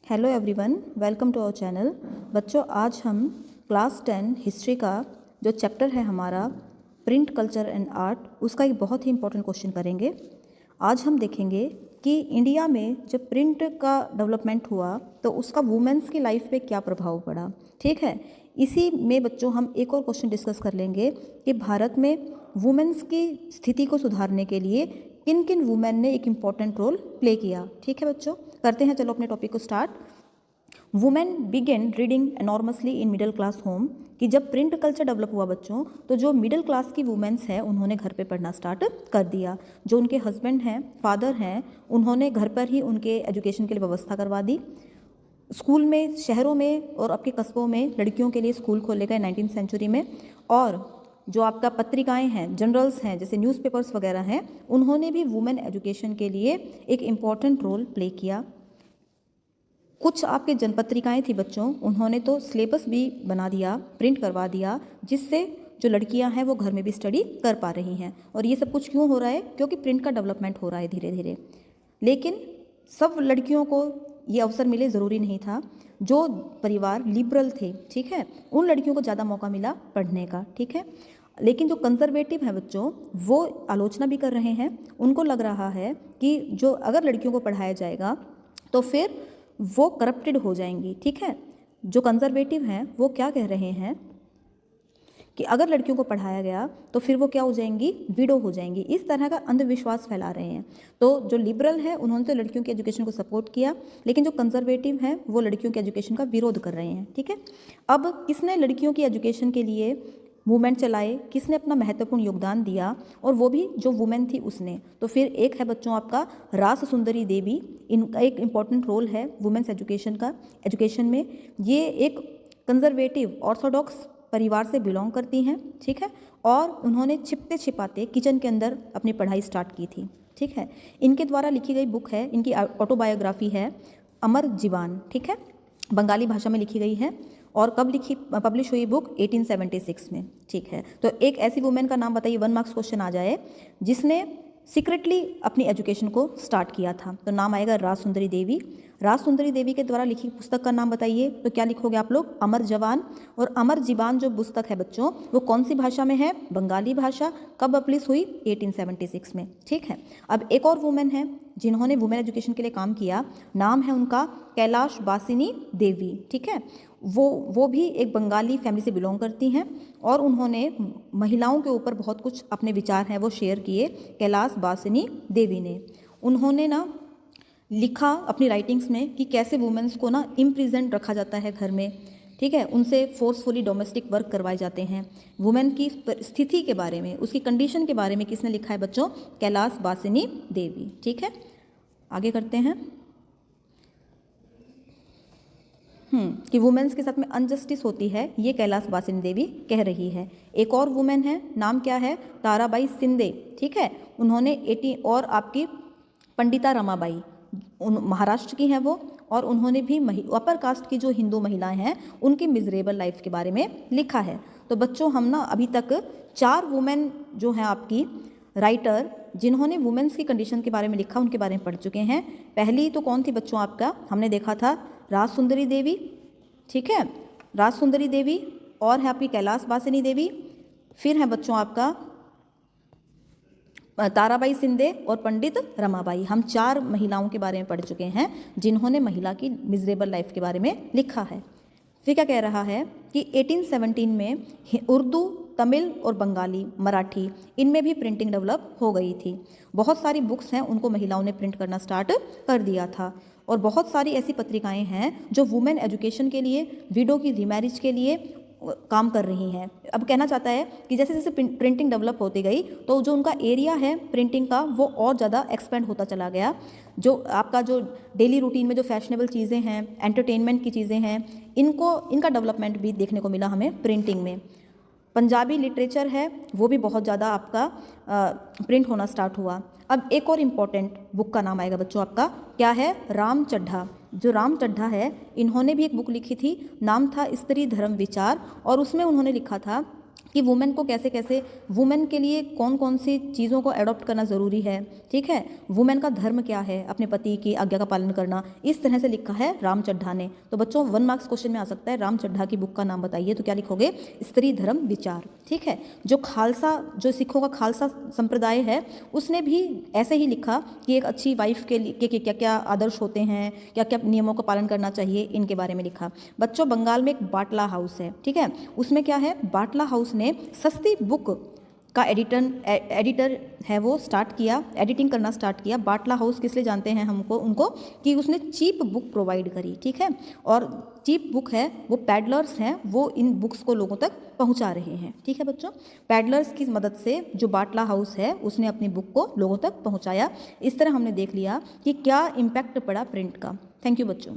Hello everyone, welcome to our channel. बच्चों, आज हम क्लास 10 हिस्ट्री का जो चैप्टर है हमारा प्रिंट कल्चर एंड आर्ट, उसका एक बहुत ही इंपॉर्टेंट क्वेश्चन करेंगे। आज हम देखेंगे कि इंडिया में जब प्रिंट का डेवलपमेंट हुआ तो उसका वुमेन्स की लाइफ पे क्या प्रभाव पड़ा। ठीक है, इसी में बच्चों हम एक और क्वेश्चन डिस्कस कर लेंगे कि भारत में वुमेन्स की स्थिति को सुधारने के लिए किन किन वुमेन ने एक इम्पॉर्टेंट रोल प्ले किया। ठीक है बच्चों, करते हैं चलो अपने टॉपिक को start. Women begin reading enormously in middle class home, कि जब प्रिंट कल्चर डेवलप हुआ बच्चों तो जो मिडिल क्लास की वुमेन्स हैं उन्होंने घर पे पढ़ना स्टार्ट कर दिया। जो उनके हस्बैंड हैं, फादर हैं, उन्होंने घर पर ही उनके एजुकेशन के लिए व्यवस्था करवा दी। स्कूल में, शहरों में और आपके कस्बों में लड़कियों के लिए स्कूल खोले गए 19वीं सेंचुरी में। और जो आपका पत्रिकाएं हैं, जर्नल्स हैं, जैसे न्यूज़पेपर्स वगैरह हैं, उन्होंने भी वुमेन एजुकेशन के लिए एक इम्पॉर्टेंट रोल प्ले किया। कुछ आपके जनपत्रिकाएं थी बच्चों, उन्होंने तो सिलेबस भी बना दिया, प्रिंट करवा दिया, जिससे जो लड़कियां हैं वो घर में भी स्टडी कर पा रही हैं। और ये सब कुछ क्यों हो रहा है? क्योंकि प्रिंट का डेवलपमेंट हो रहा है धीरे धीरे। लेकिन सब लड़कियों को ये अवसर मिले ज़रूरी नहीं था। जो परिवार लिबरल थे, ठीक है, उन लड़कियों को ज़्यादा मौका मिला पढ़ने का। ठीक है, लेकिन जो कंजर्वेटिव हैं बच्चों, वो आलोचना भी कर रहे हैं। उनको लग रहा है कि जो अगर लड़कियों को पढ़ाया जाएगा तो फिर वो करप्टेड हो जाएंगी। ठीक है, जो कंजर्वेटिव हैं वो क्या कह रहे हैं कि अगर लड़कियों को पढ़ाया गया तो फिर वो क्या हो जाएंगी? विडो हो जाएंगी। इस तरह का अंधविश्वास फैला रहे हैं। तो जो लिबरल है उन्होंने तो लड़कियों की एजुकेशन को सपोर्ट किया, लेकिन जो कंजर्वेटिव हैं वो लड़कियों की एजुकेशन का विरोध कर रहे हैं। ठीक है, अब किसने लड़कियों की एजुकेशन के लिए मूवमेंट चलाए, किसने अपना महत्वपूर्ण योगदान दिया, और वो भी जो वुमेन थी उसने। तो फिर एक है बच्चों आपका रास सुंदरी देवी, इनका एक इम्पॉर्टेंट रोल है वुमेन्स एजुकेशन में। ये एक कंजर्वेटिव ऑर्थोडॉक्स परिवार से बिलोंग करती हैं। ठीक है, और उन्होंने छिपते छिपाते किचन के अंदर अपनी पढ़ाई स्टार्ट की थी। ठीक है, इनके द्वारा लिखी गई बुक है, इनकी ऑटोबायोग्राफी है अमर जीवान। ठीक है, बंगाली भाषा में लिखी गई है। और कब पब्लिश हुई बुक? 1876 में। ठीक है, तो एक ऐसी वुमेन का नाम बताइए, 1 मार्क्स क्वेश्चन आ जाए, जिसने सीक्रेटली अपनी एजुकेशन को स्टार्ट किया था। तो नाम आएगा राज सुंदरी देवी। राज सुंदरी देवी के द्वारा लिखी पुस्तक का नाम बताइए। तो क्या लिखोगे आप लोग? अमर जवान। और अमर जीवान जो पुस्तक है बच्चों, वो कौन सी भाषा में है? बंगाली भाषा। कब पब्लिश हुई? 1876 में। ठीक है, अब एक और वुमेन है जिन्होंने वुमेन एजुकेशन के लिए काम किया, नाम है उनका कैलाश बासिनी देवी। ठीक है, वो भी एक बंगाली फैमिली से बिलोंग करती हैं, और उन्होंने महिलाओं के ऊपर बहुत कुछ अपने विचार हैं वो शेयर किए कैलाश बासिनी देवी ने। उन्होंने ना लिखा अपनी राइटिंग्स में कि कैसे वुमेन्स को ना इम्प्रिजेंट रखा जाता है घर में। ठीक है, उनसे फोर्सफुली डोमेस्टिक वर्क करवाए जाते हैं। वुमेन की स्थिति के बारे में, उसकी कंडीशन के बारे में किसने लिखा है बच्चों? कैलाश बासिनी देवी। ठीक है, आगे करते हैं। कि वुमेन्स के साथ में अनजस्टिस होती है, ये कैलाश बासिनी देवी कह रही है। एक और वुमेन है, नाम क्या है? ताराबाई शिंदे। ठीक है, उन्होंने 18 और आपकी पंडिता रमाबाई, महाराष्ट्र की हैं वो, और उन्होंने भी अपर कास्ट की जो हिंदू महिलाएं हैं उनकी मिजरेबल लाइफ के बारे में लिखा है। तो बच्चों हम ना अभी तक 4 वुमेन जो हैं आपकी राइटर जिन्होंने वुमेन्स की कंडीशन के बारे में लिखा, उनके बारे में पढ़ चुके हैं। पहली तो कौन थी बच्चों? आपका हमने देखा था राज सुंदरी देवी। ठीक है, राज सुंदरी देवी, और है आपकी कैलाश बासिनी देवी, फिर है बच्चों आपका ताराबाई शिंदे और पंडित रमाबाई। हम 4 महिलाओं के बारे में पढ़ चुके हैं जिन्होंने महिला की मिजरेबल लाइफ के बारे में लिखा है। फिर क्या कह रहा है कि 1817 में उर्दू, तमिल और बंगाली, मराठी, इनमें भी प्रिंटिंग डेवलप हो गई थी। बहुत सारी बुक्स हैं उनको महिलाओं ने प्रिंट करना स्टार्ट कर दिया था। और बहुत सारी ऐसी पत्रिकाएं हैं जो वुमेन एजुकेशन के लिए, विडो की रीमैरिज के लिए काम कर रही हैं। अब कहना चाहता है कि जैसे जैसे प्रिंटिंग डेवलप होती गई तो जो उनका एरिया है प्रिंटिंग का वो और ज़्यादा एक्सपेंड होता चला गया। जो आपका जो डेली रूटीन में जो फैशनेबल चीज़ें हैं, एंटरटेनमेंट की चीज़ें हैं, इनका डेवलपमेंट भी देखने को मिला हमें प्रिंटिंग में। पंजाबी लिटरेचर है वो भी बहुत ज़्यादा आपका प्रिंट होना स्टार्ट हुआ। अब एक और इम्पॉर्टेंट बुक का नाम आएगा बच्चों आपका, क्या है? राम चड्ढा। जो राम चड्ढा है, इन्होंने भी एक बुक लिखी थी, नाम था स्त्री धर्म विचार, और उसमें उन्होंने लिखा था कि वुमेन को कैसे कैसे, वुमेन के लिए कौन कौन सी चीज़ों को अडॉप्ट करना ज़रूरी है, ठीक है, वुमेन का धर्म क्या है, अपने पति की आज्ञा का पालन करना, इस तरह से लिखा है राम चड्ढा ने। तो बच्चों 1 मार्क्स क्वेश्चन में आ सकता है राम चड्ढा की बुक का नाम बताइए, तो क्या लिखोगे, स्त्री धर्म विचार, ठीक है। जो खालसा, जो सिखों का खालसा संप्रदाय है, उसने भी ऐसे ही लिखा कि एक अच्छी वाइफ के लिए क्या क्या आदर्श होते हैं, क्या क्या नियमों का पालन करना चाहिए, इनके बारे में लिखा। बच्चों बंगाल में एक बाटला हाउस है, ठीक है, उसमें क्या है, बाटला हाउस ने सस्ती बुक का एडिटर है वो स्टार्ट किया, एडिटिंग करना स्टार्ट किया। बाटला हाउस किस लिए जानते हैं हमको उनको, कि उसने चीप बुक प्रोवाइड करी, ठीक है, और चीप बुक है वो पैडलर्स हैं, वो इन बुक्स को लोगों तक पहुंचा रहे हैं, ठीक है बच्चों। पैडलर्स की मदद से जो बाटला हाउस है उसने अपनी बुक को लोगों तक पहुंचाया। इस तरह हमने देख लिया कि क्या इम्पैक्ट पड़ा प्रिंट का। थैंक यू बच्चों।